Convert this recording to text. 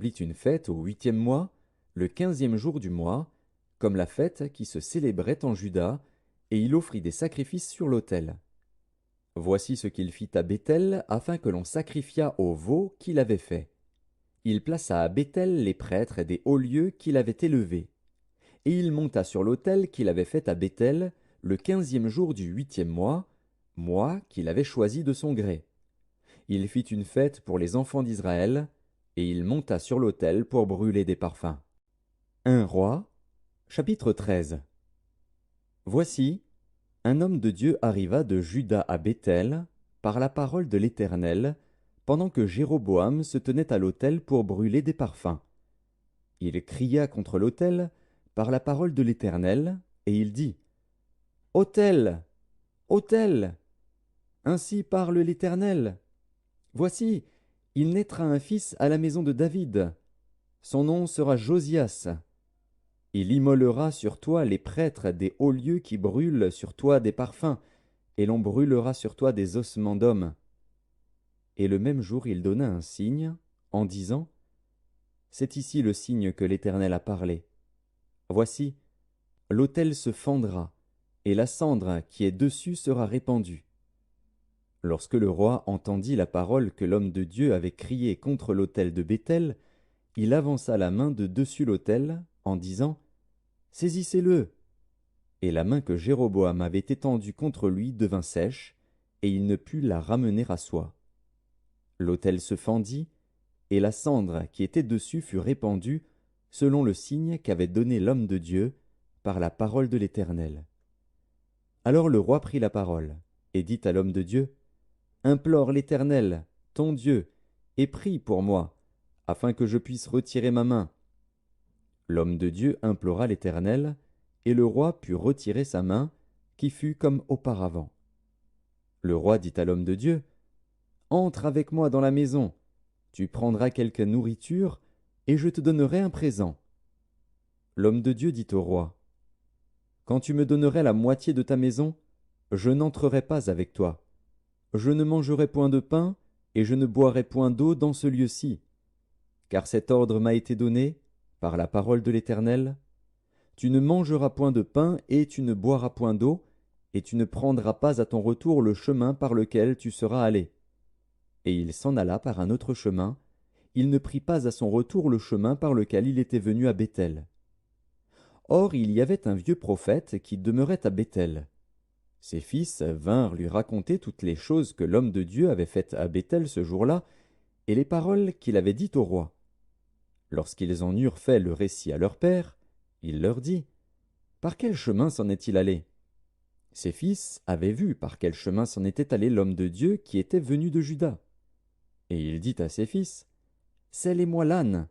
établit une fête au 8e mois, le 15e jour du mois, comme la fête qui se célébrait en Juda, et il offrit des sacrifices sur l'autel. Voici ce qu'il fit à Béthel afin que l'on sacrifiât au veau qu'il avait fait. Il plaça à Béthel les prêtres des hauts lieux qu'il avait élevés. Et il monta sur l'autel qu'il avait fait à Béthel le 15e jour du 8e mois qu'il avait choisi de son gré. Il fit une fête pour les enfants d'Israël, et il monta sur l'autel pour brûler des parfums. 1 Roi, chapitre 13. Voici, un homme de Dieu arriva de Juda à Béthel, par la parole de l'Éternel, pendant que Jéroboam se tenait à l'autel pour brûler des parfums. Il cria contre l'autel par la parole de l'Éternel, et il dit, Autel, autel, ainsi parle l'Éternel. Voici, il naîtra un fils à la maison de David. Son nom sera Josias. Il immolera sur toi les prêtres des hauts lieux qui brûlent sur toi des parfums, et l'on brûlera sur toi des ossements d'hommes. Et le même jour il donna un signe, en disant, C'est ici le signe que l'Éternel a parlé. Voici, l'autel se fendra, et la cendre qui est dessus sera répandue. Lorsque le roi entendit la parole que l'homme de Dieu avait criée contre l'autel de Béthel, il avança la main de dessus l'autel, en disant, Saisissez-le. Et la main que Jéroboam avait étendue contre lui devint sèche, et il ne put la ramener à soi. L'autel se fendit, et la cendre qui était dessus fut répandue, selon le signe qu'avait donné l'homme de Dieu, par la parole de l'Éternel. Alors le roi prit la parole, et dit à l'homme de Dieu, Implore l'Éternel, ton Dieu, et prie pour moi, afin que je puisse retirer ma main. L'homme de Dieu implora l'Éternel, et le roi put retirer sa main, qui fut comme auparavant. Le roi dit à l'homme de Dieu, Entre avec moi dans la maison, tu prendras quelque nourriture, et je te donnerai un présent. L'homme de Dieu dit au roi, Quand tu me donnerais la moitié de ta maison, je n'entrerai pas avec toi. Je ne mangerai point de pain, et je ne boirai point d'eau dans ce lieu-ci. Car cet ordre m'a été donné, par la parole de l'Éternel, tu ne mangeras point de pain et tu ne boiras point d'eau, et tu ne prendras pas à ton retour le chemin par lequel tu seras allé. Et il s'en alla par un autre chemin, il ne prit pas à son retour le chemin par lequel il était venu à Béthel. Or il y avait un vieux prophète qui demeurait à Béthel. Ses fils vinrent lui raconter toutes les choses que l'homme de Dieu avait faites à Béthel ce jour-là, et les paroles qu'il avait dites au roi. Lorsqu'ils en eurent fait le récit à leur père, il leur dit, Par quel chemin s'en est-il allé? Ses fils avaient vu par quel chemin s'en était allé l'homme de Dieu qui était venu de Juda. Et il dit à ses fils, Sellez-moi l'âne,